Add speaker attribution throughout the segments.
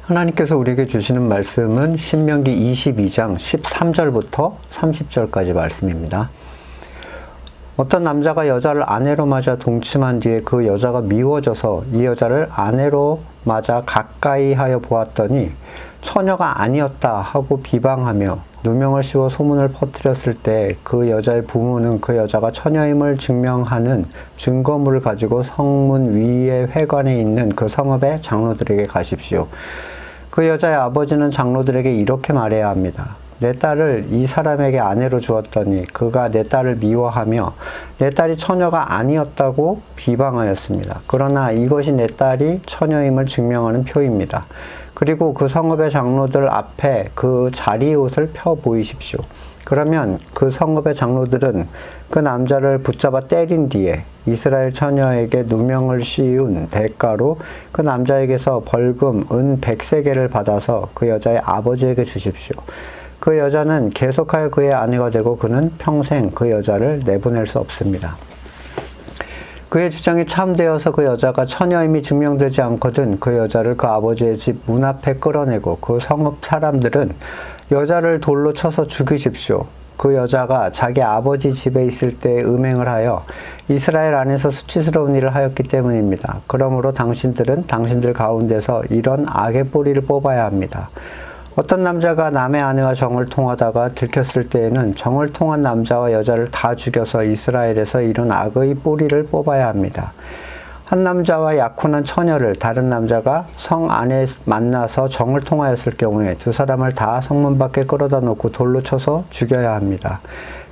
Speaker 1: 하나님께서 우리에게 주시는 말씀은 신명기 22장 13절부터 30절까지 말씀입니다. 어떤 남자가 여자를 아내로 맞아 동침한 뒤에 그 여자가 미워져서 이 여자를 아내로 맞아 가까이 하여 보았더니 처녀가 아니었다 하고 비방하며 누명을 씌워 소문을 퍼뜨렸을 때 그 여자의 부모는 그 여자가 처녀임을 증명하는 증거물을 가지고 성문 위의 회관에 있는 그 성읍의 장로들에게 가십시오. 그 여자의 아버지는 장로들에게 이렇게 말해야 합니다. 내 딸을 이 사람에게 아내로 주었더니 그가 내 딸을 미워하며 내 딸이 처녀가 아니었다고 비방하였습니다. 그러나 이것이 내 딸이 처녀임을 증명하는 표입니다. 그리고 그 성읍의 장로들 앞에 그 자리 옷을 펴 보이십시오. 그러면 그 성읍의 장로들은 그 남자를 붙잡아 때린 뒤에 이스라엘 처녀에게 누명을 씌운 대가로 그 남자에게서 벌금 은 100세겔을 받아서 그 여자의 아버지에게 주십시오. 그 여자는 계속하여 그의 아내가 되고 그는 평생 그 여자를 내보낼 수 없습니다. 그의 주장이 참되어서 그 여자가 처녀임이 증명되지 않거든 그 여자를 그 아버지의 집 문 앞에 끌어내고 그 성읍 사람들은 여자를 돌로 쳐서 죽이십시오. 그 여자가 자기 아버지 집에 있을 때 음행을 하여 이스라엘 안에서 수치스러운 일을 하였기 때문입니다. 그러므로 당신들은 당신들 가운데서 이런 악의 뿌리를 뽑아야 합니다. 어떤 남자가 남의 아내와 정을 통하다가 들켰을 때에는 정을 통한 남자와 여자를 다 죽여서 이스라엘에서 이런 악의 뿌리를 뽑아야 합니다. 한 남자와 약혼한 처녀를 다른 남자가 성 안에 만나서 정을 통하였을 경우에 두 사람을 다 성문 밖에 끌어다 놓고 돌로 쳐서 죽여야 합니다.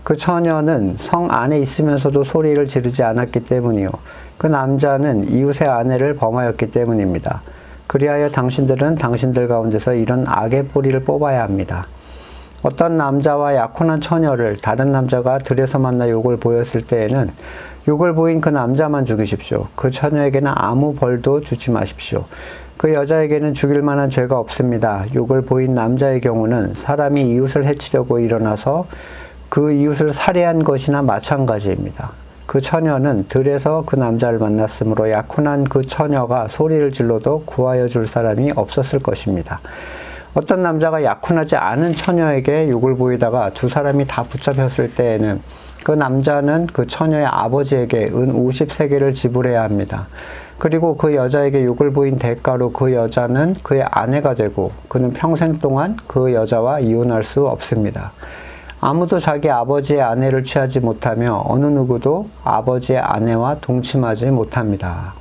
Speaker 1: 그 처녀는 성 안에 있으면서도 소리를 지르지 않았기 때문이요. 그 남자는 이웃의 아내를 범하였기 때문입니다. 그리하여 당신들은 당신들 가운데서 이런 악의 뿌리를 뽑아야 합니다. 어떤 남자와 약혼한 처녀를 다른 남자가 들에서 만나 욕을 보였을 때에는 욕을 보인 그 남자만 죽이십시오. 그 처녀에게는 아무 벌도 주지 마십시오. 그 여자에게는 죽일 만한 죄가 없습니다. 욕을 보인 남자의 경우는 사람이 이웃을 해치려고 일어나서 그 이웃을 살해한 것이나 마찬가지입니다. 그 처녀는 들에서 그 남자를 만났으므로 약혼한 그 처녀가 소리를 질러도 구하여 줄 사람이 없었을 것입니다. 어떤 남자가 약혼하지 않은 처녀에게 욕을 보이다가 두 사람이 다 붙잡혔을 때에는 그 남자는 그 처녀의 아버지에게 은 50세겔을 지불해야 합니다. 그리고 그 여자에게 욕을 보인 대가로 그 여자는 그의 아내가 되고 그는 평생 동안 그 여자와 이혼할 수 없습니다. 아무도 자기 아버지의 아내를 취하지 못하며 어느 누구도 아버지의 아내와 동침하지 못합니다.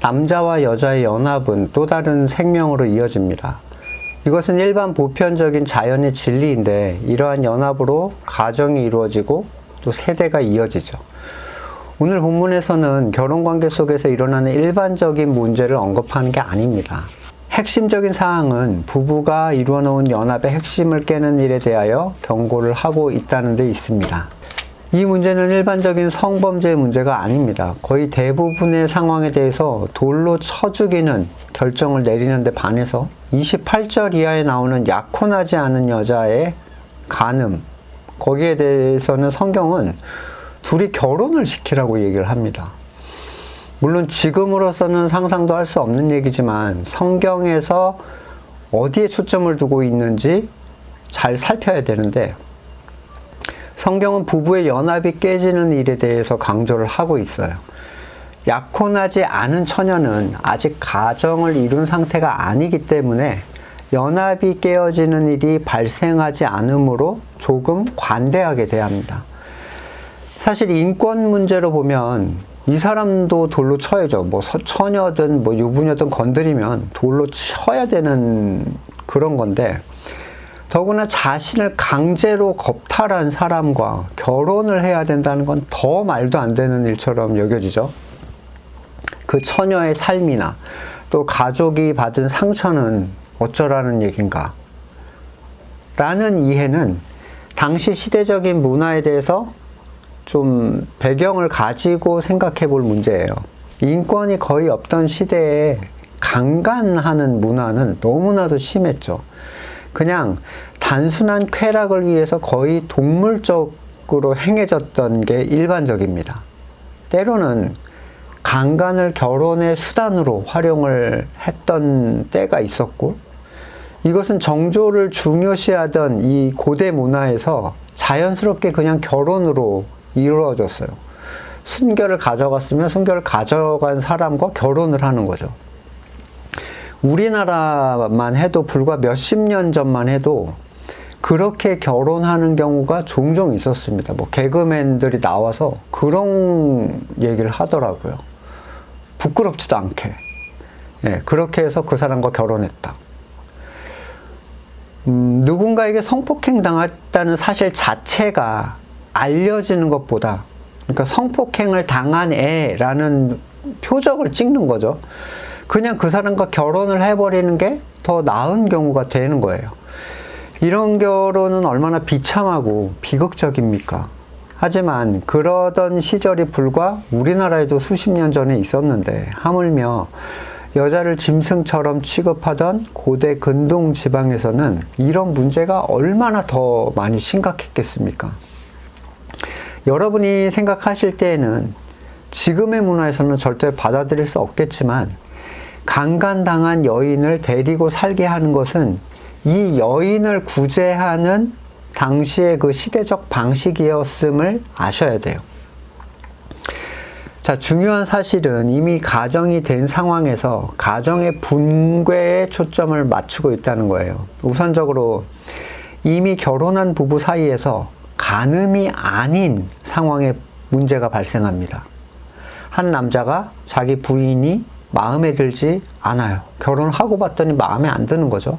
Speaker 1: 남자와 여자의 연합은 또 다른 생명으로 이어집니다. 이것은 일반 보편적인 자연의 진리인데 이러한 연합으로 가정이 이루어지고 또 세대가 이어지죠. 오늘 본문에서는 결혼관계 속에서 일어나는 일반적인 문제를 언급하는 게 아닙니다. 핵심적인 사항은 부부가 이루어놓은 연합의 핵심을 깨는 일에 대하여 경고를 하고 있다는 데 있습니다. 이 문제는 일반적인 성범죄의 문제가 아닙니다. 거의 대부분의 상황에 대해서 돌로 쳐 죽이는 결정을 내리는 데 반해서 28절 이하에 나오는 약혼하지 않은 여자의 간음, 거기에 대해서는 성경은 둘이 결혼을 시키라고 얘기를 합니다. 물론 지금으로서는 상상도 할 수 없는 얘기지만 성경에서 어디에 초점을 두고 있는지 잘 살펴야 되는데 성경은 부부의 연합이 깨지는 일에 대해서 강조를 하고 있어요. 약혼하지 않은 처녀는 아직 가정을 이룬 상태가 아니기 때문에 연합이 깨어지는 일이 발생하지 않으므로 조금 관대하게 대합니다. 사실 인권 문제로 보면 이 사람도 돌로 쳐야죠. 뭐 처녀든 뭐 유부녀든 건드리면 돌로 쳐야 되는 그런 건데 더구나 자신을 강제로 겁탈한 사람과 결혼을 해야 된다는 건 더 말도 안 되는 일처럼 여겨지죠. 그 처녀의 삶이나 또 가족이 받은 상처는 어쩌라는 얘긴가? 라는 이해는 당시 시대적인 문화에 대해서 좀 배경을 가지고 생각해 볼 문제예요. 인권이 거의 없던 시대에 강간하는 문화는 너무나도 심했죠. 그냥 단순한 쾌락을 위해서 거의 동물적으로 행해졌던 게 일반적입니다. 때로는 강간을 결혼의 수단으로 활용을 했던 때가 있었고, 이것은 정조를 중요시하던 이 고대 문화에서 자연스럽게 그냥 결혼으로 이루어졌어요. 순결을 가져갔으면 순결을 가져간 사람과 결혼을 하는 거죠. 우리나라만 해도 불과 몇십 년 전만 해도 그렇게 결혼하는 경우가 종종 있었습니다. 뭐 개그맨들이 나와서 그런 얘기를 하더라고요. 부끄럽지도 않게. 예, 그렇게 해서 그 사람과 결혼했다. 누군가에게 성폭행 당했다는 사실 자체가 알려지는 것보다, 그러니까 성폭행을 당한 애라는 표적을 찍는 거죠. 그냥 그 사람과 결혼을 해버리는 게 더 나은 경우가 되는 거예요. 이런 결혼은 얼마나 비참하고 비극적입니까? 하지만 그러던 시절이 불과 우리나라에도 수십 년 전에 있었는데, 하물며 여자를 짐승처럼 취급하던 고대 근동 지방에서는 이런 문제가 얼마나 더 많이 심각했겠습니까? 여러분이 생각하실 때에는 지금의 문화에서는 절대 받아들일 수 없겠지만, 강간당한 여인을 데리고 살게 하는 것은 이 여인을 구제하는 당시의 그 시대적 방식이었음을 아셔야 돼요. 자, 중요한 사실은 이미 가정이 된 상황에서 가정의 붕괴에 초점을 맞추고 있다는 거예요. 우선적으로 이미 결혼한 부부 사이에서 간음이 아닌 상황에 문제가 발생합니다. 한 남자가 자기 부인이 마음에 들지 않아요. 결혼하고 봤더니 마음에 안 드는 거죠.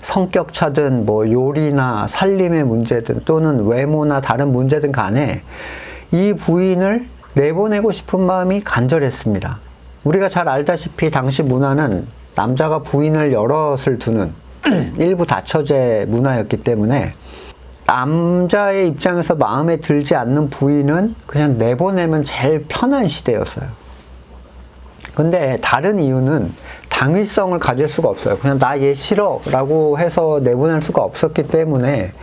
Speaker 1: 성격차든 뭐 요리나 살림의 문제든 또는 외모나 다른 문제든 간에 이 부인을 내보내고 싶은 마음이 간절했습니다. 우리가 잘 알다시피 당시 문화는 남자가 부인을 여럿을 두는 일부 다처제 문화였기 때문에 남자의 입장에서 마음에 들지 않는 부인은 그냥 내보내면 제일 편한 시대였어요. 근데 다른 이유는 당위성을 가질 수가 없어요. 그냥 나 얘 싫어 라고 해서 내보낼 수가 없었기 때문에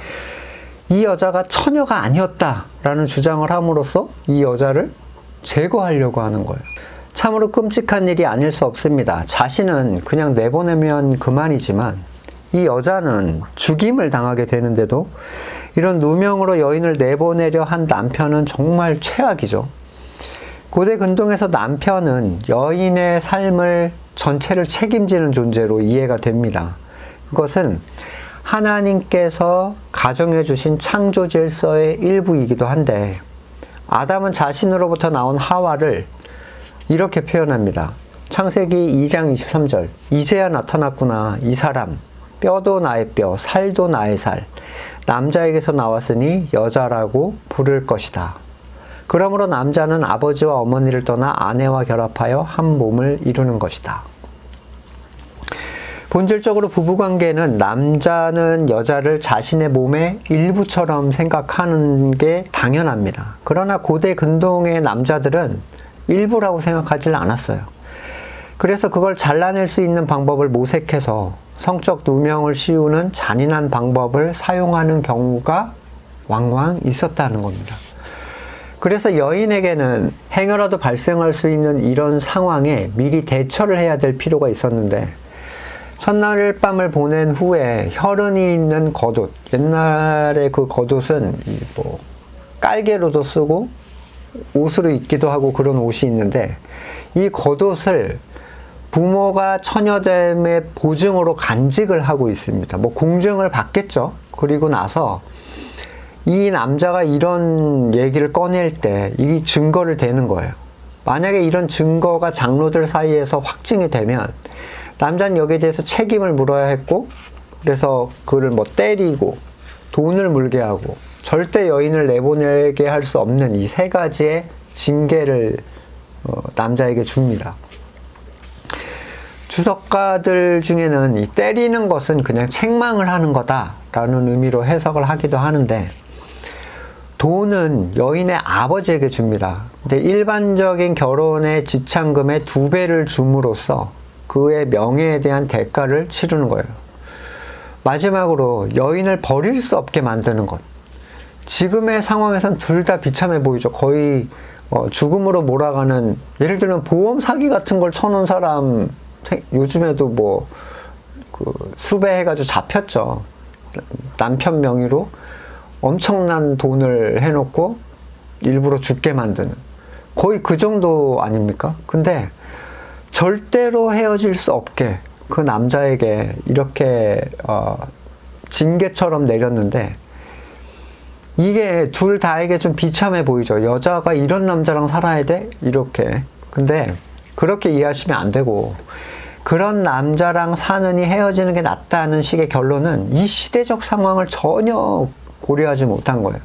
Speaker 1: 이 여자가 처녀가 아니었다라는 주장을 함으로써 이 여자를 제거하려고 하는 거예요. 참으로 끔찍한 일이 아닐 수 없습니다. 자신은 그냥 내보내면 그만이지만 이 여자는 죽임을 당하게 되는데도 이런 누명으로 여인을 내보내려 한 남편은 정말 최악이죠. 고대 근동에서 남편은 여인의 삶을 전체를 책임지는 존재로 이해가 됩니다. 그것은 하나님께서 가정해 주신 창조 질서의 일부이기도 한데, 아담은 자신으로부터 나온 하와를 이렇게 표현합니다. 창세기 2장 23절. 이제야 나타났구나. 이 사람. 뼈도 나의 뼈, 살도 나의 살. 남자에게서 나왔으니 여자라고 부를 것이다. 그러므로 남자는 아버지와 어머니를 떠나 아내와 결합하여 한 몸을 이루는 것이다. 본질적으로 부부관계는 남자는 여자를 자신의 몸의 일부처럼 생각하는 게 당연합니다. 그러나 고대 근동의 남자들은 일부라고 생각하지 않았어요. 그래서 그걸 잘라낼 수 있는 방법을 모색해서 성적 누명을 씌우는 잔인한 방법을 사용하는 경우가 왕왕 있었다는 겁니다. 그래서 여인에게는 행여라도 발생할 수 있는 이런 상황에 미리 대처를 해야 될 필요가 있었는데, 첫날 밤을 보낸 후에 혈흔이 있는 겉옷, 옛날에 그 겉옷은 뭐 깔개로도 쓰고 옷으로 입기도 하고 그런 옷이 있는데, 이 겉옷을 부모가 처녀됨의 보증으로 간직을 하고 있습니다. 뭐 공증을 받겠죠. 그리고 나서 이 남자가 이런 얘기를 꺼낼 때 이 증거를 대는 거예요. 만약에 이런 증거가 장로들 사이에서 확증이 되면 남자는 여기에 대해서 책임을 물어야 했고, 그래서 그를 뭐 때리고 돈을 물게 하고 절대 여인을 내보내게 할 수 없는 이 세 가지의 징계를 남자에게 줍니다. 주석가들 중에는 이 때리는 것은 그냥 책망을 하는 거다라는 의미로 해석을 하기도 하는데, 돈은 여인의 아버지에게 줍니다. 근데 일반적인 결혼의 지참금의 2배를 줌으로써 그의 명예에 대한 대가를 치르는 거예요. 마지막으로 여인을 버릴 수 없게 만드는 것. 지금의 상황에선 둘 다 비참해 보이죠. 거의 죽음으로 몰아가는, 예를 들면 보험 사기 같은 걸 쳐놓은 사람 요즘에도 뭐 수배해가지고 잡혔죠. 남편 명의로 엄청난 돈을 해놓고 일부러 죽게 만드는, 거의 그 정도 아닙니까? 근데 절대로 헤어질 수 없게 그 남자에게 이렇게 징계처럼 내렸는데, 이게 둘 다에게 좀 비참해 보이죠. 여자가 이런 남자랑 살아야 돼? 이렇게. 근데 그렇게 이해하시면 안 되고, 그런 남자랑 사느니 헤어지는 게 낫다는 식의 결론은 이 시대적 상황을 전혀 고려하지 못한 거예요.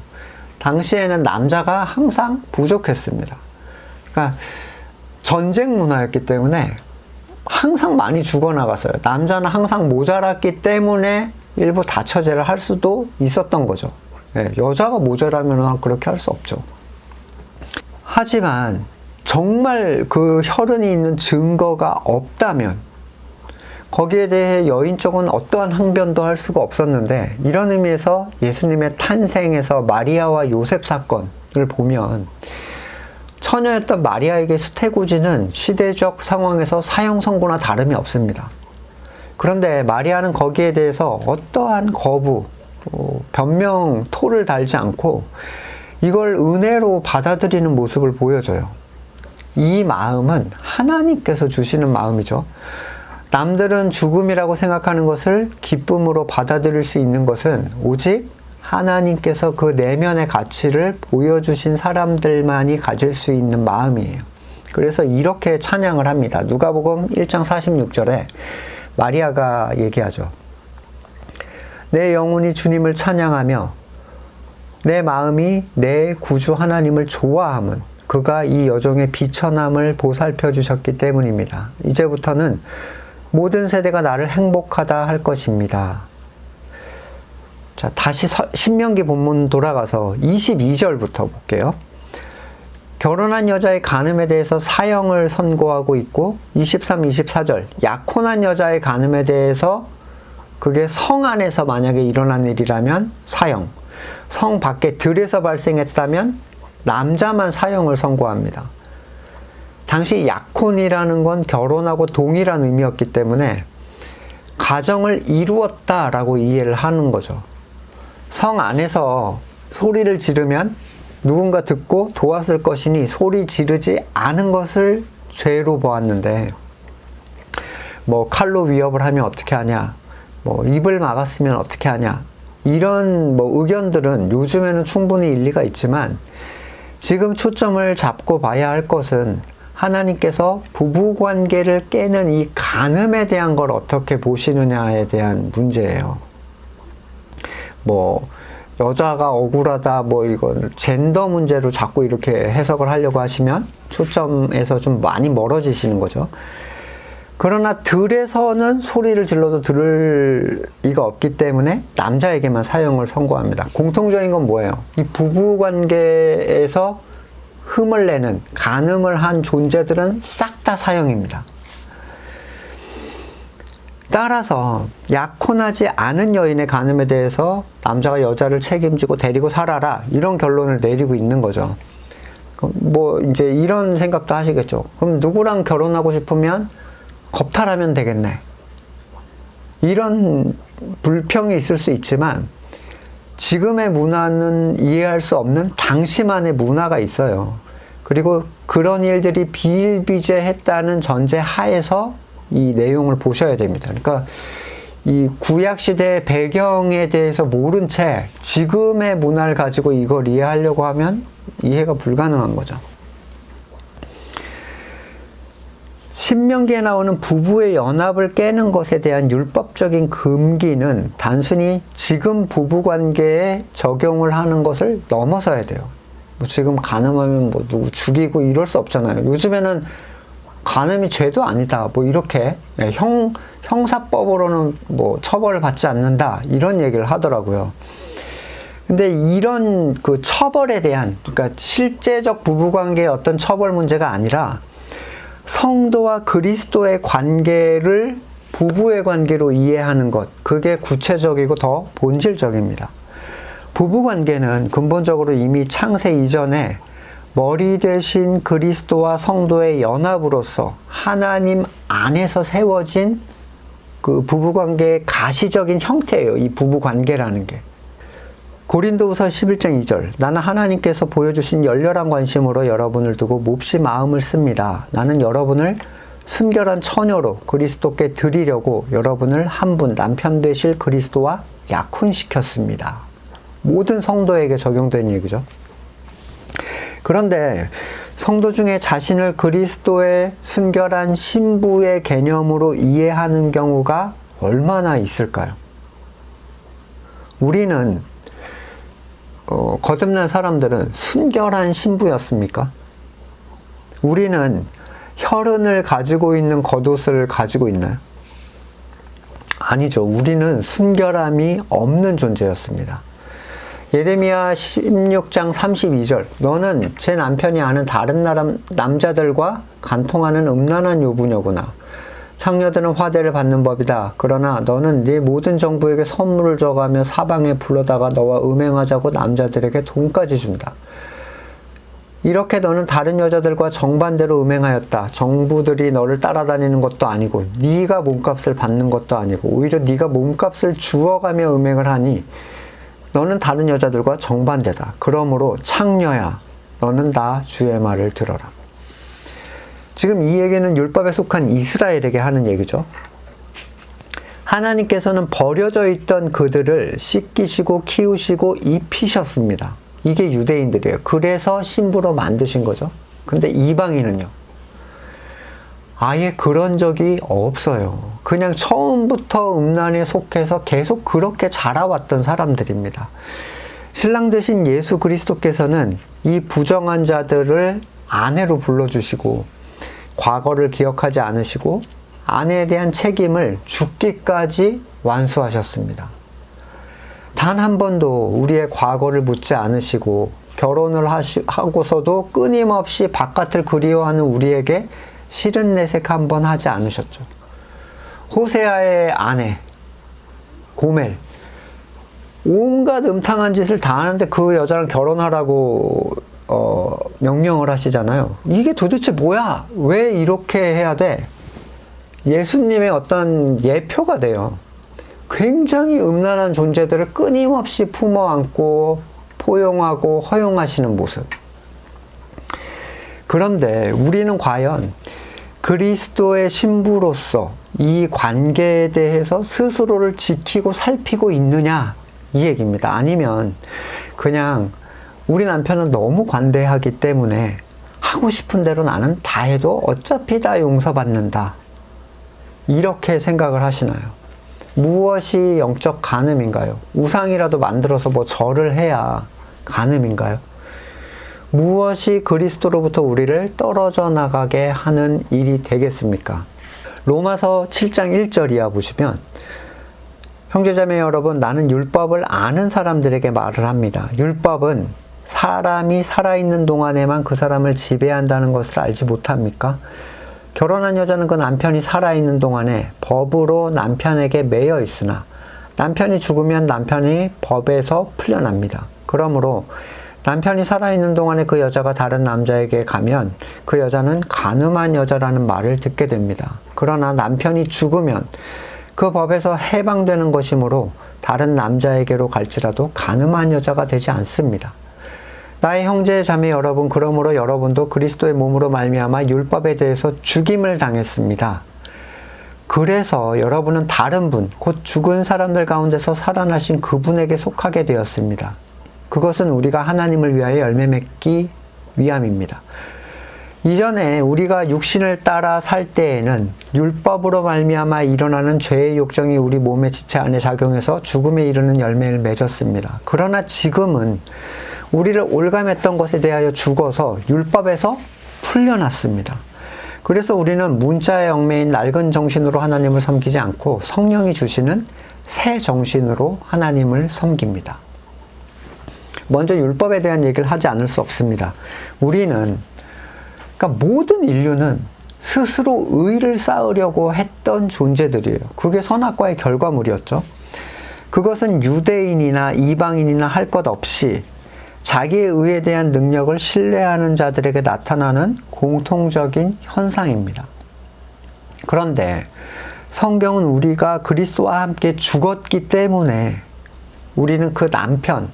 Speaker 1: 당시에는 남자가 항상 부족했습니다. 그러니까 전쟁 문화였기 때문에 항상 많이 죽어나갔어요. 남자는 항상 모자랐기 때문에 일부 다처제를 할 수도 있었던 거죠. 여자가 모자라면 그렇게 할 수 없죠. 하지만 정말 그 혈흔이 있는 증거가 없다면 거기에 대해 여인 쪽은 어떠한 항변도 할 수가 없었는데, 이런 의미에서 예수님의 탄생에서 마리아와 요셉 사건을 보면 처녀였던 마리아에게 수태고지는 시대적 상황에서 사형 선고나 다름이 없습니다. 그런데 마리아는 거기에 대해서 어떠한 거부, 변명, 토를 달지 않고 이걸 은혜로 받아들이는 모습을 보여줘요. 이 마음은 하나님께서 주시는 마음이죠. 남들은 죽음이라고 생각하는 것을 기쁨으로 받아들일 수 있는 것은 오직 하나님께서 그 내면의 가치를 보여주신 사람들만이 가질 수 있는 마음이에요. 그래서 이렇게 찬양을 합니다. 누가복음 1장 46절에 마리아가 얘기하죠. 내 영혼이 주님을 찬양하며 내 마음이 내 구주 하나님을 좋아함은 그가 이 여종의 비천함을 보살펴 주셨기 때문입니다. 이제부터는 모든 세대가 나를 행복하다 할 것입니다. 자, 다시 신명기 본문 돌아가서 22절부터 볼게요. 결혼한 여자의 간음에 대해서 사형을 선고하고 있고, 23, 24절 약혼한 여자의 간음에 대해서 그게 성 안에서 만약에 일어난 일이라면 사형, 성 밖에 들에서 발생했다면 남자만 사형을 선고합니다. 당시 약혼이라는 건 결혼하고 동일한 의미였기 때문에 가정을 이루었다라고 이해를 하는 거죠. 성 안에서 소리를 지르면 누군가 듣고 도왔을 것이니 소리 지르지 않은 것을 죄로 보았는데, 뭐 칼로 위협을 하면 어떻게 하냐, 뭐 입을 막았으면 어떻게 하냐, 이런 뭐 의견들은 요즘에는 충분히 일리가 있지만, 지금 초점을 잡고 봐야 할 것은 하나님께서 부부관계를 깨는 이 간음에 대한 걸 어떻게 보시느냐에 대한 문제예요. 뭐 여자가 억울하다, 뭐 이건 젠더 문제로 자꾸 이렇게 해석을 하려고 하시면 초점에서 좀 많이 멀어지시는 거죠. 그러나 들에서는 소리를 질러도 들을 리가 없기 때문에 남자에게만 사형을 선고합니다. 공통적인 건 뭐예요? 이 부부관계에서 흠을 내는, 간음을 한 존재들은 싹 다 사형입니다. 따라서 약혼하지 않은 여인의 간음에 대해서 남자가 여자를 책임지고 데리고 살아라, 이런 결론을 내리고 있는 거죠. 뭐 이제 이런 생각도 하시겠죠. 그럼 누구랑 결혼하고 싶으면 겁탈하면 되겠네, 이런 불평이 있을 수 있지만, 지금의 문화는 이해할 수 없는 당시만의 문화가 있어요. 그리고 그런 일들이 비일비재했다는 전제 하에서 이 내용을 보셔야 됩니다. 그러니까 이 구약시대의 배경에 대해서 모른 채 지금의 문화를 가지고 이걸 이해하려고 하면 이해가 불가능한 거죠. 신명기에 나오는 부부의 연합을 깨는 것에 대한 율법적인 금기는 단순히 지금 부부관계에 적용을 하는 것을 넘어서야 돼요. 뭐 지금 간음하면 뭐 누구 죽이고 이럴 수 없잖아요. 요즘에는 간음이 죄도 아니다, 뭐 이렇게 형사법으로는 뭐 처벌을 받지 않는다, 이런 얘기를 하더라고요. 근데 이런 그 처벌에 대한, 그러니까 실제적 부부관계의 어떤 처벌 문제가 아니라 성도와 그리스도의 관계를 부부의 관계로 이해하는 것, 그게 구체적이고 더 본질적입니다. 부부관계는 근본적으로 이미 창세 이전에 머리 되신 그리스도와 성도의 연합으로서 하나님 안에서 세워진 그 부부관계의 가시적인 형태예요. 이 부부관계라는 게. 고린도후서 11장 2절. 나는 하나님께서 보여주신 열렬한 관심으로 여러분을 두고 몹시 마음을 씁니다. 나는 여러분을 순결한 처녀로 그리스도께 드리려고 여러분을 한 분 남편 되실 그리스도와 약혼시켰습니다. 모든 성도에게 적용되는 얘기죠. 그런데 성도 중에 자신을 그리스도의 순결한 신부의 개념으로 이해하는 경우가 얼마나 있을까요? 우리는 거듭난 사람들은 순결한 신부였습니까? 우리는 혈흔을 가지고 있는 겉옷을 가지고 있나요? 아니죠. 우리는 순결함이 없는 존재였습니다. 예레미야 16장 32절. 너는 제 남편이 아는 다른 남자들과 간통하는 음란한 요부녀구나. 창녀들은 화대를 받는 법이다. 그러나 너는 네 모든 정부에게 선물을 줘가며 사방에 불러다가 너와 음행하자고 남자들에게 돈까지 준다. 이렇게 너는 다른 여자들과 정반대로 음행하였다. 정부들이 너를 따라다니는 것도 아니고 네가 몸값을 받는 것도 아니고 오히려 네가 몸값을 주어가며 음행을 하니 너는 다른 여자들과 정반대다. 그러므로 창녀야, 너는 다 주의 말을 들어라. 지금 이 얘기는 율법에 속한 이스라엘에게 하는 얘기죠. 하나님께서는 버려져 있던 그들을 씻기시고 키우시고 입히셨습니다. 이게 유대인들이에요. 그래서 신부로 만드신 거죠. 근데 이방인은요, 아예 그런 적이 없어요. 그냥 처음부터 음란에 속해서 계속 그렇게 자라왔던 사람들입니다. 신랑 되신 예수 그리스도께서는 이 부정한 자들을 아내로 불러주시고 과거를 기억하지 않으시고 아내에 대한 책임을 죽기까지 완수하셨습니다. 단 한 번도 우리의 과거를 묻지 않으시고 결혼을 하고서도 끊임없이 바깥을 그리워하는 우리에게 싫은 내색 한 번 하지 않으셨죠. 호세아의 아내 고멜, 온갖 음탕한 짓을 다 하는데 그 여자랑 결혼하라고 명령을 하시잖아요. 이게 도대체 뭐야? 왜 이렇게 해야 돼? 예수님의 어떤 예표가 돼요. 굉장히 음란한 존재들을 끊임없이 품어 안고 포용하고 허용하시는 모습. 그런데 우리는 과연 그리스도의 신부로서 이 관계에 대해서 스스로를 지키고 살피고 있느냐, 이 얘기입니다. 아니면 그냥 우리 남편은 너무 관대하기 때문에 하고 싶은 대로 나는 다 해도 어차피 다 용서받는다, 이렇게 생각을 하시나요? 무엇이 영적 간음인가요? 우상이라도 만들어서 뭐 절을 해야 간음인가요? 무엇이 그리스도로부터 우리를 떨어져 나가게 하는 일이 되겠습니까? 로마서 7장 1절 이하 보시면, 형제자매 여러분, 나는 율법을 아는 사람들에게 말을 합니다. 율법은 사람이 살아있는 동안에만 그 사람을 지배한다는 것을 알지 못합니까? 결혼한 여자는 그 남편이 살아있는 동안에 법으로 남편에게 매여 있으나 남편이 죽으면 남편이 법에서 풀려납니다. 그러므로 남편이 살아있는 동안에 그 여자가 다른 남자에게 가면 그 여자는 간음한 여자라는 말을 듣게 됩니다. 그러나 남편이 죽으면 그 법에서 해방되는 것이므로 다른 남자에게로 갈지라도 간음한 여자가 되지 않습니다. 나의 형제 자매 여러분, 그러므로 여러분도 그리스도의 몸으로 말미암아 율법에 대해서 죽임을 당했습니다. 그래서 여러분은 다른 분, 곧 죽은 사람들 가운데서 살아나신 그분에게 속하게 되었습니다. 그것은 우리가 하나님을 위하여 열매 맺기 위함입니다. 이전에 우리가 육신을 따라 살 때에는 율법으로 말미암아 일어나는 죄의 욕정이 우리 몸의 지체 안에 작용해서 죽음에 이르는 열매를 맺었습니다. 그러나 지금은 우리를 올감했던 것에 대하여 죽어서 율법에서 풀려났습니다. 그래서 우리는 문자의 영매인 낡은 정신으로 하나님을 섬기지 않고 성령이 주시는 새 정신으로 하나님을 섬깁니다. 먼저 율법에 대한 얘기를 하지 않을 수 없습니다. 우리는, 그러니까 모든 인류는 스스로 의를 쌓으려고 했던 존재들이에요. 그게 선악과의 결과물이었죠. 그것은 유대인이나 이방인이나 할 것 없이 자기의 의에 대한 능력을 신뢰하는 자들에게 나타나는 공통적인 현상입니다. 그런데 성경은 우리가 그리스도와 함께 죽었기 때문에 우리는 그 남편,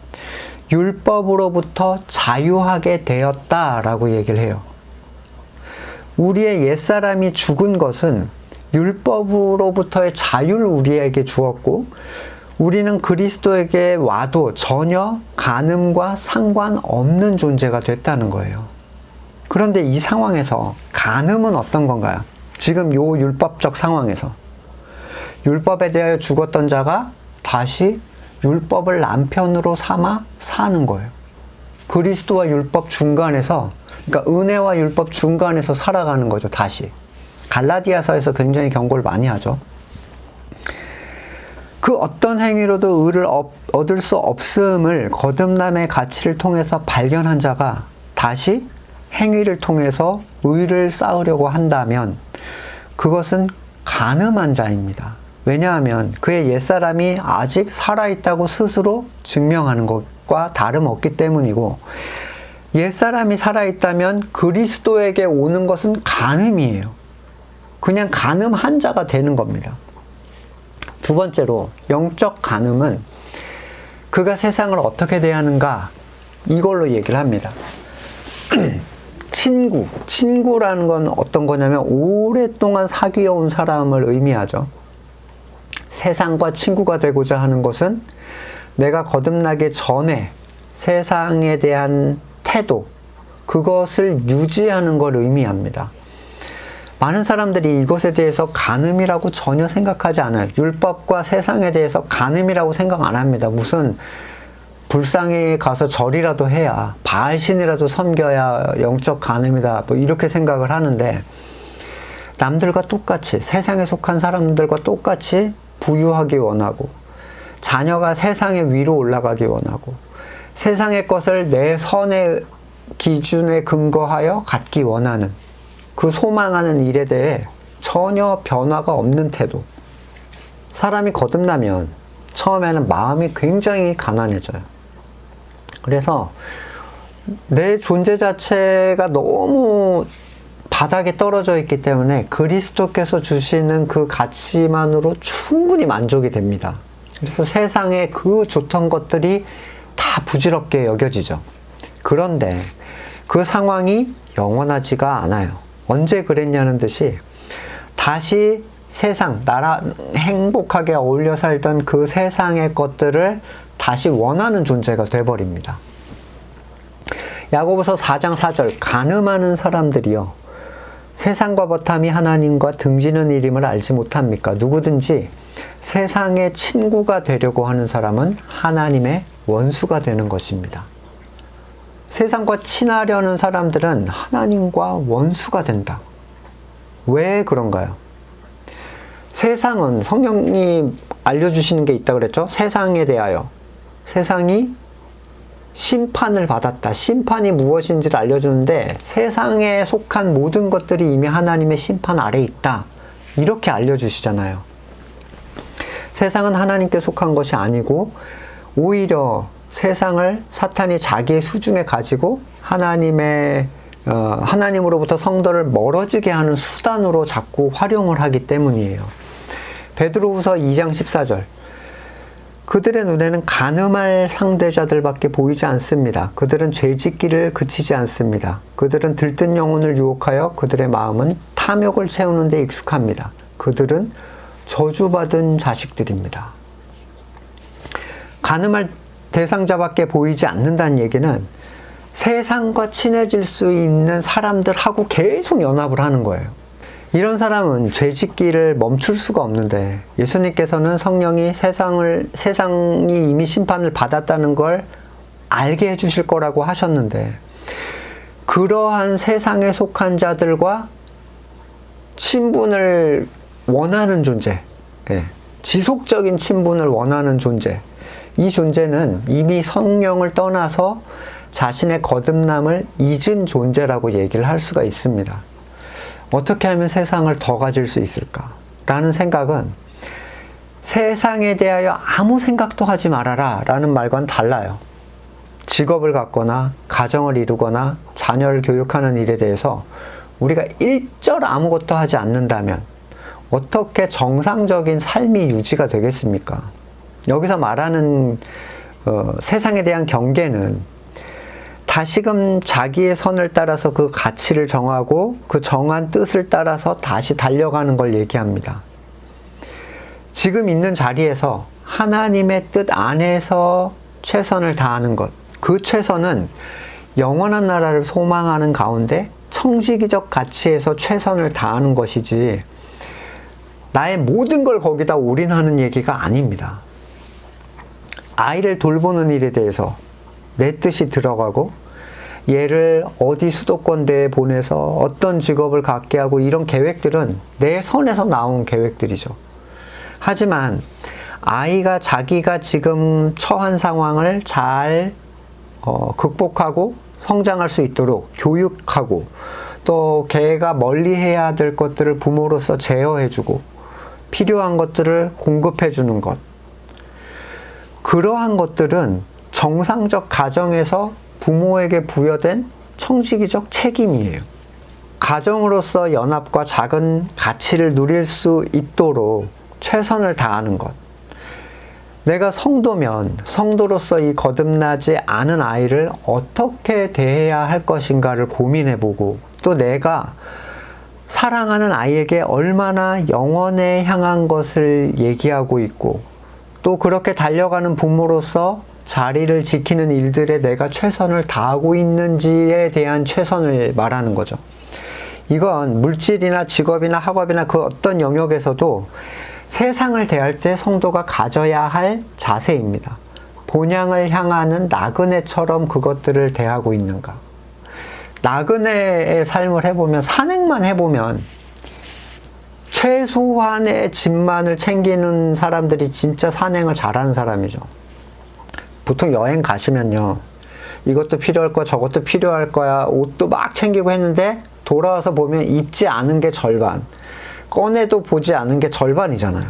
Speaker 1: 율법으로부터 자유하게 되었다라고 얘기를 해요. 우리의 옛사람이 죽은 것은 율법으로부터의 자유를 우리에게 주었고, 우리는 그리스도에게 와도 전혀 간음과 상관없는 존재가 됐다는 거예요. 그런데 이 상황에서 간음은 어떤 건가요? 지금 요 율법적 상황에서 율법에 대하여 죽었던 자가 다시 율법을 남편으로 삼아 사는 거예요. 그리스도와 율법 중간에서, 그러니까 은혜와 율법 중간에서 살아가는 거죠. 다시 갈라디아서에서 굉장히 경고를 많이 하죠. 그 어떤 행위로도 의를 얻을 수 없음을 거듭남의 가치를 통해서 발견한 자가 다시 행위를 통해서 의를 쌓으려고 한다면 그것은 간음한 자입니다. 왜냐하면 그의 옛사람이 아직 살아있다고 스스로 증명하는 것과 다름없기 때문이고, 옛사람이 살아있다면 그리스도에게 오는 것은 간음이에요. 그냥 간음한 자가 되는 겁니다. 두 번째로, 영적 간음은 그가 세상을 어떻게 대하는가, 이걸로 얘기를 합니다. 친구라는 건 어떤 거냐면 오랫동안 사귀어온 사람을 의미하죠. 세상과 친구가 되고자 하는 것은 내가 거듭나기 전에 세상에 대한 태도, 그것을 유지하는 걸 의미합니다. 많은 사람들이 이것에 대해서 간음이라고 전혀 생각하지 않아요. 율법과 세상에 대해서 간음이라고 생각 안 합니다. 무슨 불상에 가서 절이라도 해야, 바알신이라도 섬겨야 영적 간음이다, 뭐 이렇게 생각을 하는데, 남들과 똑같이, 세상에 속한 사람들과 똑같이 부유하기 원하고, 자녀가 세상의 위로 올라가기 원하고, 세상의 것을 내 선의 기준에 근거하여 갖기 원하는, 그 소망하는 일에 대해 전혀 변화가 없는 태도. 사람이 거듭나면 처음에는 마음이 굉장히 가난해져요. 그래서 내 존재 자체가 너무 바닥에 떨어져 있기 때문에 그리스도께서 주시는 그 가치만으로 충분히 만족이 됩니다. 그래서 세상의 그 좋던 것들이 다 부질없게 여겨지죠. 그런데 그 상황이 영원하지가 않아요. 언제 그랬냐는 듯이 다시 세상, 나랑 행복하게 어울려 살던 그 세상의 것들을 다시 원하는 존재가 돼버립니다. 야고보서 4장 4절, 간음하는 사람들이요, 세상과 버탐이 하나님과 등지는 일임을 알지 못합니까? 누구든지 세상의 친구가 되려고 하는 사람은 하나님의 원수가 되는 것입니다. 세상과 친하려는 사람들은 하나님과 원수가 된다. 왜 그런가요? 세상은, 성경이 알려주시는 게 있다고 그랬죠? 세상에 대하여. 세상이 심판을 받았다. 심판이 무엇인지를 알려주는데, 세상에 속한 모든 것들이 이미 하나님의 심판 아래에 있다. 이렇게 알려주시잖아요. 세상은 하나님께 속한 것이 아니고, 오히려 세상을 사탄이 자기의 수중에 가지고 하나님으로부터 성도를 멀어지게 하는 수단으로 자꾸 활용을 하기 때문이에요. 베드로후서 2장 14절, 그들의 눈에는 간음할 상대자들밖에 보이지 않습니다. 그들은 죄짓기를 그치지 않습니다. 그들은 들뜬 영혼을 유혹하여 그들의 마음은 탐욕을 채우는 데 익숙합니다. 그들은 저주받은 자식들입니다. 간음할 대상자밖에 보이지 않는다는 얘기는 세상과 친해질 수 있는 사람들하고 계속 연합을 하는 거예요. 이런 사람은 죄짓기를 멈출 수가 없는데, 예수님께서는 성령이 세상이 이미 심판을 받았다는 걸 알게 해주실 거라고 하셨는데, 그러한 세상에 속한 자들과 친분을 원하는 존재, 지속적인 친분을 원하는 존재, 이 존재는 이미 성령을 떠나서 자신의 거듭남을 잊은 존재라고 얘기를 할 수가 있습니다. 어떻게 하면 세상을 더 가질 수 있을까? 라는 생각은 세상에 대하여 아무 생각도 하지 말아라 라는 말과는 달라요. 직업을 갖거나 가정을 이루거나 자녀를 교육하는 일에 대해서 우리가 일절 아무것도 하지 않는다면 어떻게 정상적인 삶이 유지가 되겠습니까? 여기서 말하는 세상에 대한 경계는 다시금 자기의 선을 따라서 그 가치를 정하고 그 정한 뜻을 따라서 다시 달려가는 걸 얘기합니다. 지금 있는 자리에서 하나님의 뜻 안에서 최선을 다하는 것, 그 최선은 영원한 나라를 소망하는 가운데 청지기적 가치에서 최선을 다하는 것이지 나의 모든 걸 거기다 올인하는 얘기가 아닙니다. 아이를 돌보는 일에 대해서 내 뜻이 들어가고 얘를 어디 수도권대에 보내서 어떤 직업을 갖게 하고 이런 계획들은 내 선에서 나온 계획들이죠. 하지만 아이가 자기가 지금 처한 상황을 잘 극복하고 성장할 수 있도록 교육하고 또 걔가 멀리 해야 될 것들을 부모로서 제어해주고 필요한 것들을 공급해주는 것, 그러한 것들은 정상적 가정에서 부모에게 부여된 청지기적 책임이에요. 가정으로서 연합과 작은 가치를 누릴 수 있도록 최선을 다하는 것. 내가 성도면 성도로서 이 거듭나지 않은 아이를 어떻게 대해야 할 것인가를 고민해보고 또 내가 사랑하는 아이에게 얼마나 영원에 향한 것을 얘기하고 있고 또 그렇게 달려가는 부모로서 자리를 지키는 일들에 내가 최선을 다하고 있는지에 대한 최선을 말하는 거죠. 이건 물질이나 직업이나 학업이나 그 어떤 영역에서도 세상을 대할 때 성도가 가져야 할 자세입니다. 본향을 향하는 나그네처럼 그것들을 대하고 있는가. 나그네의 삶을 해보면, 산행만 해보면 최소한의 짐만을 챙기는 사람들이 진짜 산행을 잘하는 사람이죠. 보통 여행 가시면요, 이것도 필요할 거야, 저것도 필요할 거야, 옷도 막 챙기고 했는데 돌아와서 보면 입지 않은 게 절반, 꺼내도 보지 않은 게 절반이잖아요.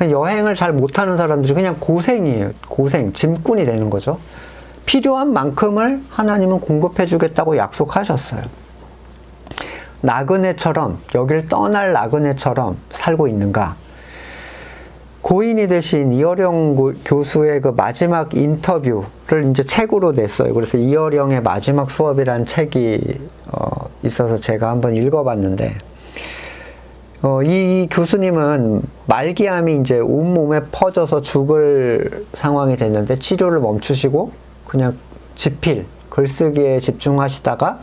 Speaker 1: 여행을 잘 못하는 사람들이 그냥 고생이에요. 고생, 짐꾼이 되는 거죠. 필요한 만큼을 하나님은 공급해 주겠다고 약속하셨어요. 나그네처럼, 여길 떠날 나그네처럼 살고 있는가? 고인이 되신 이어령 교수의 그 마지막 인터뷰를 이제 책으로 냈어요. 그래서 이어령의 마지막 수업이라는 책이 있어서 제가 한번 읽어봤는데, 이 교수님은 말기암이 이제 온몸에 퍼져서 죽을 상황이 됐는데 치료를 멈추시고 그냥 집필, 글쓰기에 집중하시다가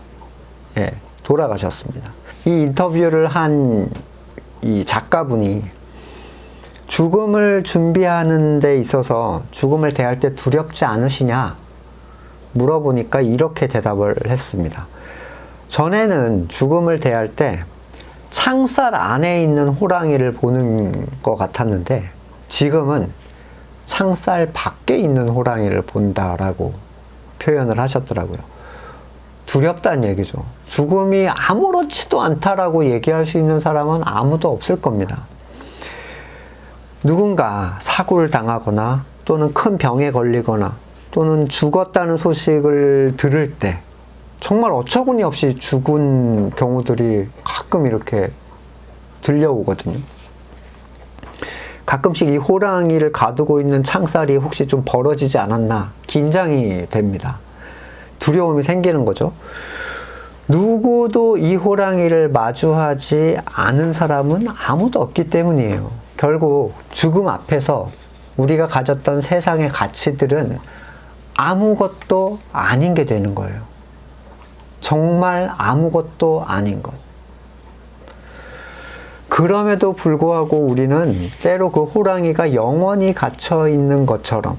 Speaker 1: 돌아가셨습니다. 이 인터뷰를 한 이 작가분이 죽음을 준비하는 데 있어서 죽음을 대할 때 두렵지 않으시냐 물어보니까 이렇게 대답을 했습니다. 전에는 죽음을 대할 때 창살 안에 있는 호랑이를 보는 것 같았는데 지금은 창살 밖에 있는 호랑이를 본다라고 표현을 하셨더라고요. 두렵다는 얘기죠. 죽음이 아무렇지도 않다라고 얘기할 수 있는 사람은 아무도 없을 겁니다. 누군가 사고를 당하거나 또는 큰 병에 걸리거나 또는 죽었다는 소식을 들을 때 정말 어처구니 없이 죽은 경우들이 가끔 이렇게 들려오거든요. 가끔씩 이 호랑이를 가두고 있는 창살이 혹시 좀 벌어지지 않았나 긴장이 됩니다. 두려움이 생기는 거죠. 누구도 이 호랑이를 마주하지 않은 사람은 아무도 없기 때문이에요. 결국 죽음 앞에서 우리가 가졌던 세상의 가치들은 아무것도 아닌 게 되는 거예요. 정말 아무것도 아닌 것. 그럼에도 불구하고 우리는 때로 그 호랑이가 영원히 갇혀 있는 것처럼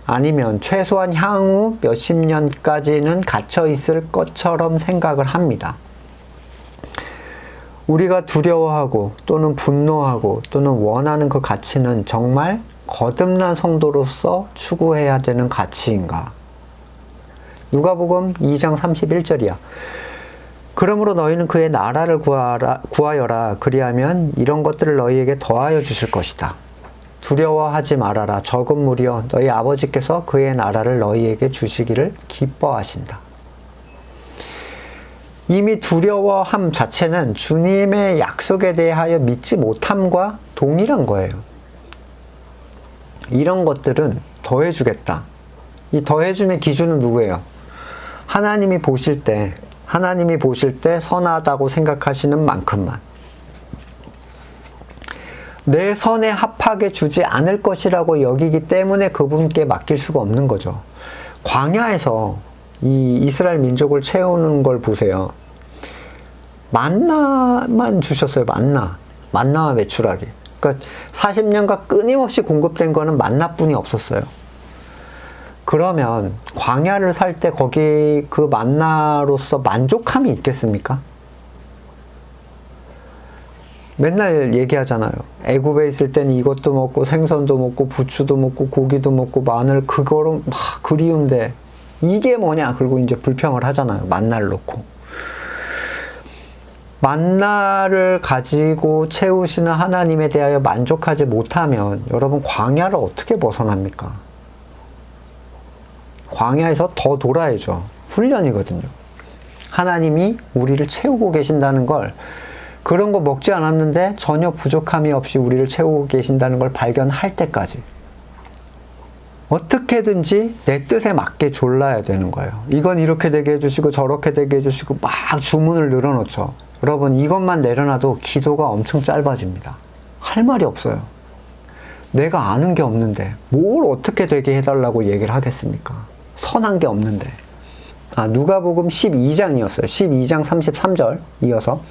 Speaker 1: 아니면 최소한 향후 몇십 년까지는 갇혀 있을 것처럼 생각을 합니다. 우리가 두려워하고 또는 분노하고 또는 원하는 그 가치는 정말 거듭난 성도로서 추구해야 되는 가치인가? 누가복음 2장 31절이야. 그러므로 너희는 그의 나라를 구하여라. 그리하면 이런 것들을 너희에게 더하여 주실 것이다. 두려워하지 말아라. 적은 무리여 너희 아버지께서 그의 나라를 너희에게 주시기를 기뻐하신다. 이미 두려워함 자체는 주님의 약속에 대하여 믿지 못함과 동일한 거예요. 이런 것들은 더해주겠다. 이 더해줌의 기준은 누구예요? 하나님이 보실 때 선하다고 생각하시는 만큼만. 내 선에 합하게 주지 않을 것이라고 여기기 때문에 그분께 맡길 수가 없는 거죠. 광야에서 이 이스라엘 민족을 채우는 걸 보세요. 만나만 주셨어요. 만나와 메추라기. 그러니까 40년간 끊임없이 공급된 거는 만나뿐이 없었어요. 그러면 광야를 살 때 거기 그 만나로서 만족함이 있겠습니까? 맨날 얘기하잖아요. 애굽에 있을 때는 이것도 먹고 생선도 먹고 부추도 먹고 고기도 먹고 마늘 그거로 막 그리운데 이게 뭐냐? 그리고 이제 불평을 하잖아요. 만나를 놓고. 만나를 가지고 채우시는 하나님에 대하여 만족하지 못하면 여러분 광야를 어떻게 벗어납니까? 광야에서 더 돌아야죠. 훈련이거든요. 하나님이 우리를 채우고 계신다는 걸 그런 거 먹지 않았는데 전혀 부족함이 없이 우리를 채우고 계신다는 걸 발견할 때까지 어떻게든지 내 뜻에 맞게 졸라야 되는 거예요. 이건 이렇게 되게 해주시고 저렇게 되게 해주시고 막 주문을 늘어놓죠. 여러분 이것만 내려놔도 기도가 엄청 짧아집니다. 할 말이 없어요. 내가 아는 게 없는데 뭘 어떻게 되게 해달라고 얘기를 하겠습니까? 선한 게 없는데. 누가복음 12장이었어요. 12장 33절 이어서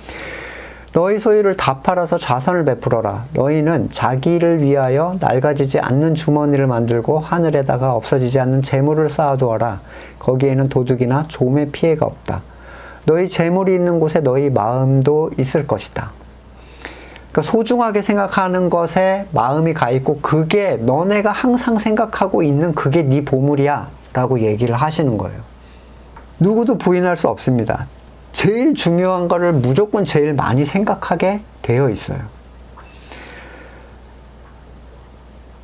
Speaker 1: 너희 소유를 다 팔아서 자선을 베풀어라. 너희는 자기를 위하여 낡아지지 않는 주머니를 만들고 하늘에다가 없어지지 않는 재물을 쌓아두어라. 거기에는 도둑이나 좀의 피해가 없다. 너희 재물이 있는 곳에 너희 마음도 있을 것이다. 그러니까 소중하게 생각하는 것에 마음이 가 있고 그게 너네가 항상 생각하고 있는 그게 네 보물이야 라고 얘기를 하시는 거예요. 누구도 부인할 수 없습니다. 제일 중요한 거를 무조건 제일 많이 생각하게 되어 있어요.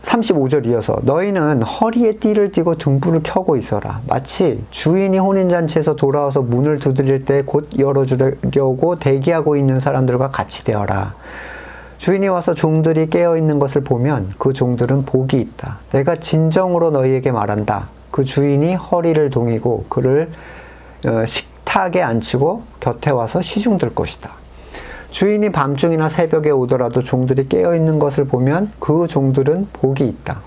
Speaker 1: 35절 이어서 너희는 허리에 띠를 띠고 등불을 켜고 있어라. 마치 주인이 혼인잔치에서 돌아와서 문을 두드릴 때 곧 열어주려고 대기하고 있는 사람들과 같이 되어라. 주인이 와서 종들이 깨어있는 것을 보면 그 종들은 복이 있다. 내가 진정으로 너희에게 말한다. 그 주인이 허리를 동이고 그를 식탁에 앉히고 곁에 와서 시중들 것이다. 주인이 밤중이나 새벽에 오더라도 종들이 깨어있는 것을 보면 그 종들은 복이 있다.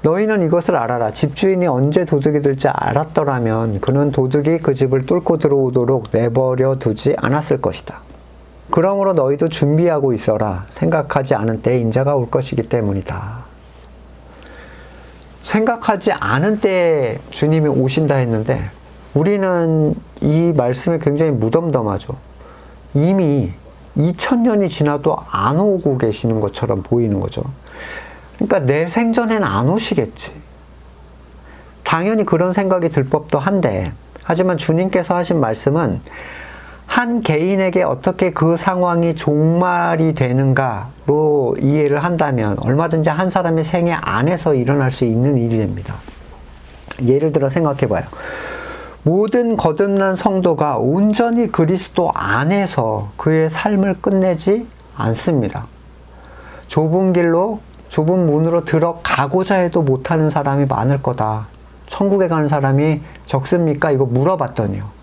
Speaker 1: 너희는 이것을 알아라. 집주인이 언제 도둑이 들지 알았더라면 그는 도둑이 그 집을 뚫고 들어오도록 내버려 두지 않았을 것이다. 그러므로 너희도 준비하고 있어라. 생각하지 않은 때에 인자가 올 것이기 때문이다. 생각하지 않은 때에 주님이 오신다 했는데 우리는 이 말씀에 굉장히 무덤덤하죠. 이미 2000년이 지나도 안 오고 계시는 것처럼 보이는 거죠. 그러니까 내 생전엔 안 오시겠지. 당연히 그런 생각이 들 법도 한데 하지만 주님께서 하신 말씀은 한 개인에게 어떻게 그 상황이 종말이 되는가로 이해를 한다면 얼마든지 한 사람의 생애 안에서 일어날 수 있는 일이 됩니다. 예를 들어 생각해 봐요. 모든 거듭난 성도가 온전히 그리스도 안에서 그의 삶을 끝내지 않습니다. 좁은 길로 좁은 문으로 들어가고자 해도 못하는 사람이 많을 거다. 천국에 가는 사람이 적습니까? 이거 물어봤더니요.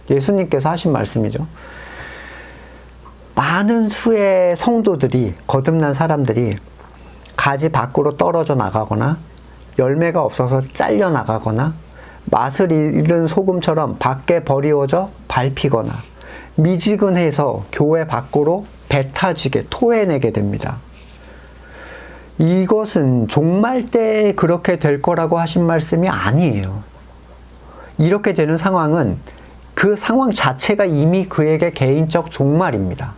Speaker 1: 예수님께서 하신 말씀이죠. 많은 수의 성도들이 거듭난 사람들이 가지 밖으로 떨어져 나가거나 열매가 없어서 잘려 나가거나 맛을 잃은 소금처럼 밖에 버리워져 밟히거나 미지근해서 교회 밖으로 배 타지게 토해내게 됩니다. 이것은 종말 때 그렇게 될 거라고 하신 말씀이 아니에요. 이렇게 되는 상황은 그 상황 자체가 이미 그에게 개인적 종말입니다.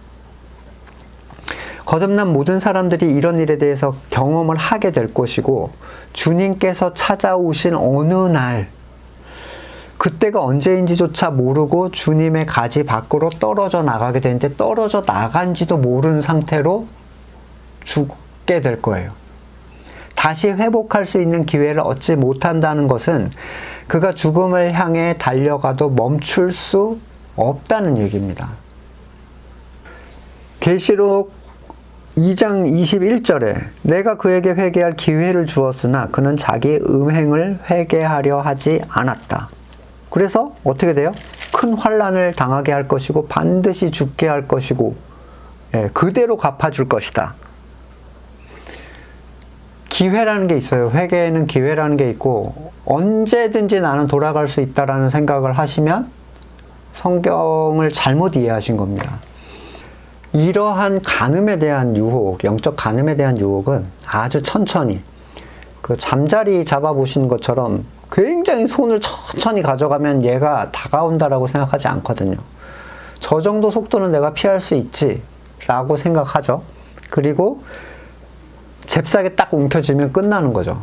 Speaker 1: 거듭난 모든 사람들이 이런 일에 대해서 경험을 하게 될 것이고 주님께서 찾아오신 어느 날 그때가 언제인지조차 모르고 주님의 가지 밖으로 떨어져 나가게 되는데 떨어져 나간지도 모르는 상태로 죽게 될 거예요. 다시 회복할 수 있는 기회를 얻지 못한다는 것은 그가 죽음을 향해 달려가도 멈출 수 없다는 얘기입니다. 계시록 2장 21절에 내가 그에게 회개할 기회를 주었으나 그는 자기의 음행을 회개하려 하지 않았다. 그래서 어떻게 돼요? 큰 환난을 당하게 할 것이고 반드시 죽게 할 것이고 그대로 갚아줄 것이다. 기회라는 게 있어요. 회개에는 기회라는 게 있고 언제든지 나는 돌아갈 수 있다라는 생각을 하시면 성경을 잘못 이해하신 겁니다. 이러한 간음에 대한 유혹, 영적 간음에 대한 유혹은 아주 천천히 그 잠자리 잡아보신 것처럼 굉장히 손을 천천히 가져가면 얘가 다가온다라고 생각하지 않거든요. 저 정도 속도는 내가 피할 수 있지 라고 생각하죠. 그리고 잽싸게 딱 움켜쥐면 끝나는 거죠.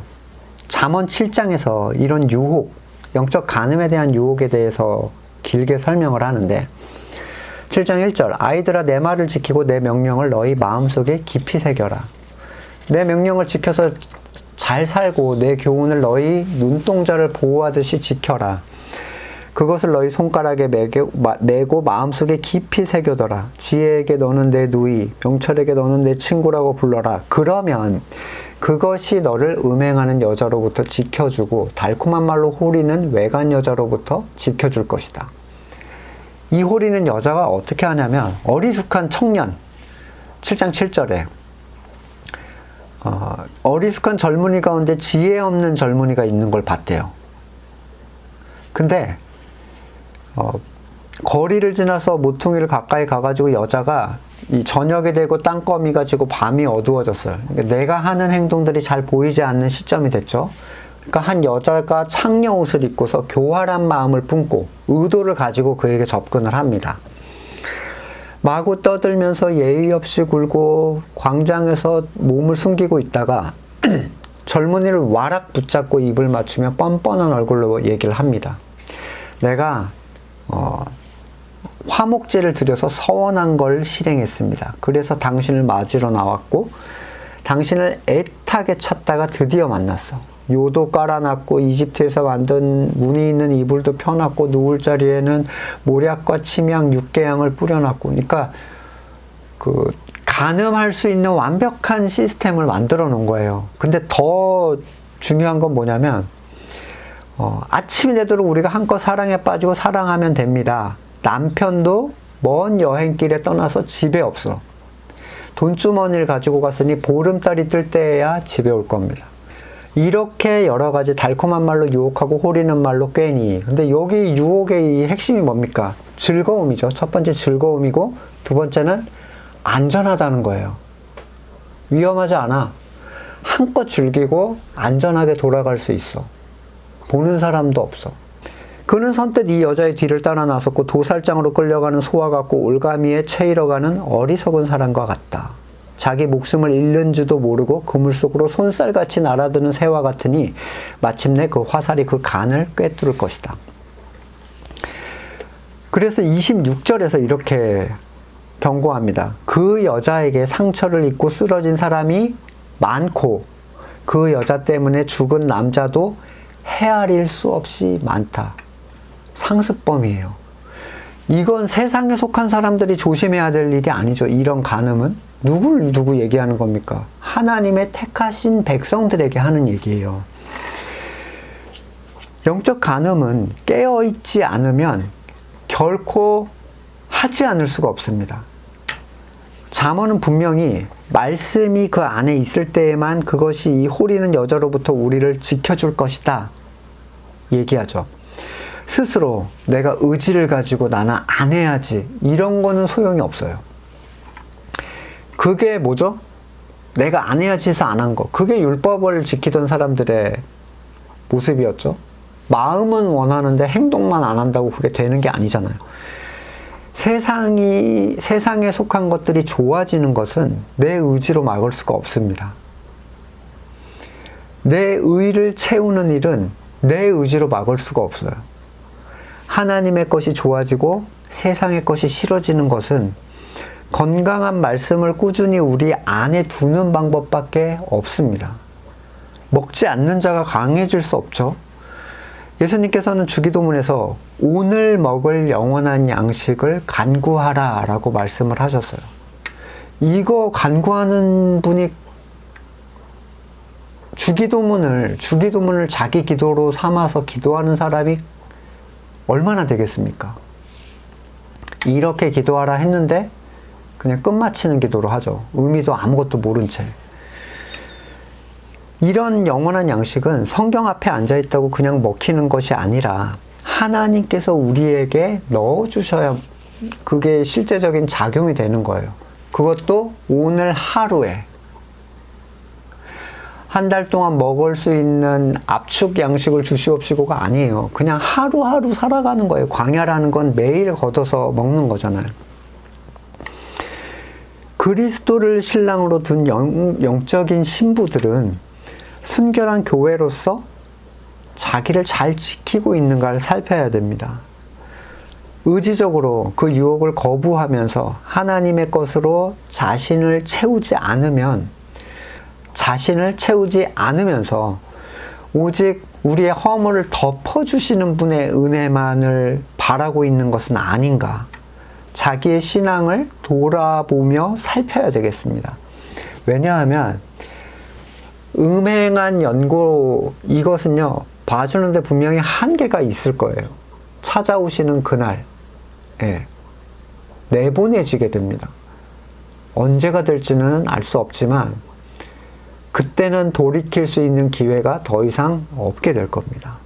Speaker 1: 잠언 7장에서 이런 유혹, 영적 간음에 대한 유혹에 대해서 길게 설명을 하는데 7장 1절 아이들아 내 말을 지키고 내 명령을 너희 마음속에 깊이 새겨라. 내 명령을 지켜서 잘 살고 내 교훈을 너희 눈동자를 보호하듯이 지켜라. 그것을 너희 손가락에 메고 마음속에 깊이 새겨둬라. 지혜에게 너는 내 누이, 명철에게 너는 내 친구라고 불러라. 그러면 그것이 너를 음행하는 여자로부터 지켜주고 달콤한 말로 호리는 외간 여자로부터 지켜줄 것이다. 이 호리는 여자가 어떻게 하냐면 어리숙한 청년 7장 7절에 어리숙한 젊은이 가운데 지혜 없는 젊은이가 있는 걸 봤대요. 근데 거리를 지나서 모퉁이를 가까이 가가지고 여자가 이 저녁이 되고 땅거미가 지고 밤이 어두워졌어요. 그러니까 내가 하는 행동들이 잘 보이지 않는 시점이 됐죠. 그러니까 한 여자가 창녀 옷을 입고서 교활한 마음을 품고 의도를 가지고 그에게 접근을 합니다. 마구 떠들면서 예의 없이 굴고 광장에서 몸을 숨기고 있다가 젊은이를 와락 붙잡고 입을 맞추며 뻔뻔한 얼굴로 얘기를 합니다. 내가 화목제를 드려서 서원한 걸 실행했습니다. 그래서 당신을 맞으러 나왔고 당신을 애타게 찾다가 드디어 만났어. 요도 깔아놨고 이집트에서 만든 무늬 있는 이불도 펴놨고 누울 자리에는 모략과 침향, 육개향을 뿌려놨고 그러니까 그 간음할 수 있는 완벽한 시스템을 만들어 놓은 거예요. 근데 더 중요한 건 뭐냐면 아침이 되도록 우리가 한껏 사랑에 빠지고 사랑하면 됩니다. 남편도 먼 여행길에 떠나서 집에 없어. 돈주머니를 가지고 갔으니 보름달이 뜰 때야 집에 올 겁니다. 이렇게 여러 가지 달콤한 말로 유혹하고 호리는 말로 꿰니. 근데 여기 유혹의 이 핵심이 뭡니까? 즐거움이죠. 첫 번째 즐거움이고 두 번째는 안전하다는 거예요. 위험하지 않아. 한껏 즐기고 안전하게 돌아갈 수 있어. 보는 사람도 없어. 그는 선뜻 이 여자의 뒤를 따라 나섰고 도살장으로 끌려가는 소와 같고 올가미에 채이러가는 어리석은 사람과 같다. 자기 목숨을 잃는지도 모르고 그물 속으로 손살같이 날아드는 새와 같으니 마침내 그 화살이 그 간을 꿰뚫을 것이다. 그래서 26절에서 이렇게 경고합니다. 그 여자에게 상처를 입고 쓰러진 사람이 많고 그 여자 때문에 죽은 남자도 헤아릴 수 없이 많다. 상습범이에요. 이건 세상에 속한 사람들이 조심해야 될 일이 아니죠. 이런 간음은 누구 얘기하는 겁니까? 하나님의 택하신 백성들에게 하는 얘기예요. 영적 간음은 깨어있지 않으면 결코 하지 않을 수가 없습니다. 잠언은 분명히 말씀이 그 안에 있을 때에만 그것이 이 호리는 여자로부터 우리를 지켜줄 것이다 얘기하죠. 스스로 내가 의지를 가지고 나는 안 해야지 이런 거는 소용이 없어요. 그게 뭐죠? 내가 안 해야지 해서 안 한 거. 그게 율법을 지키던 사람들의 모습이었죠. 마음은 원하는데 행동만 안 한다고 그게 되는 게 아니잖아요. 세상에 속한 것들이 좋아지는 것은 내 의지로 막을 수가 없습니다. 내 의를 채우는 일은 내 의지로 막을 수가 없어요. 하나님의 것이 좋아지고 세상의 것이 싫어지는 것은 건강한 말씀을 꾸준히 우리 안에 두는 방법밖에 없습니다. 먹지 않는 자가 강해질 수 없죠. 예수님께서는 주기도문에서 오늘 먹을 영원한 양식을 간구하라 라고 말씀을 하셨어요. 이거 간구하는 분이 주기도문을 자기 기도로 삼아서 기도하는 사람이 얼마나 되겠습니까? 이렇게 기도하라 했는데 그냥 끝마치는 기도로 하죠. 의미도 아무것도 모른 채. 이런 영원한 양식은 성경 앞에 앉아있다고 그냥 먹히는 것이 아니라 하나님께서 우리에게 넣어주셔야 그게 실제적인 작용이 되는 거예요. 그것도 오늘 하루에. 한 달 동안 먹을 수 있는 압축 양식을 주시옵시고가 아니에요. 그냥 하루하루 살아가는 거예요. 광야라는 건 매일 걷어서 먹는 거잖아요. 그리스도를 신랑으로 둔 영적인 신부들은 순결한 교회로서 자기를 잘 지키고 있는가를 살펴야 됩니다. 의지적으로 그 유혹을 거부하면서 하나님의 것으로 자신을 채우지 않으면서 오직 우리의 허물을 덮어주시는 분의 은혜만을 바라고 있는 것은 아닌가. 자기의 신앙을 돌아보며 살펴야 되겠습니다. 왜냐하면 음행한 연고 이것은요 봐주는데 분명히 한계가 있을 거예요. 찾아오시는 그날 내보내지게 됩니다. 언제가 될지는 알 수 없지만 그때는 돌이킬 수 있는 기회가 더 이상 없게 될 겁니다.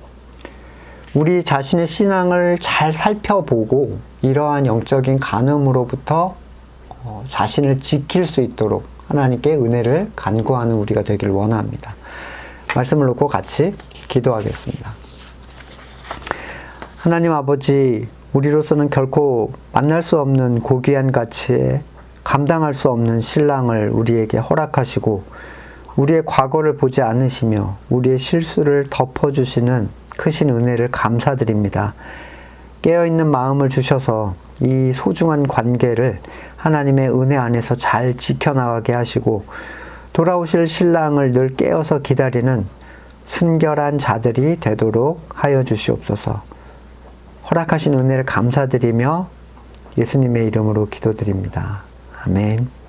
Speaker 1: 우리 자신의 신앙을 잘 살펴보고 이러한 영적인 간음으로부터 자신을 지킬 수 있도록 하나님께 은혜를 간구하는 우리가 되기를 원합니다. 말씀을 놓고 같이 기도하겠습니다. 하나님 아버지, 우리로서는 결코 만날 수 없는 고귀한 가치에 감당할 수 없는 신랑을 우리에게 허락하시고 우리의 과거를 보지 않으시며 우리의 실수를 덮어주시는 크신 은혜를 감사드립니다. 깨어있는 마음을 주셔서 이 소중한 관계를 하나님의 은혜 안에서 잘 지켜나가게 하시고 돌아오실 신랑을 늘 깨어서 기다리는 순결한 자들이 되도록 하여 주시옵소서. 허락하신 은혜를 감사드리며 예수님의 이름으로 기도드립니다. 아멘.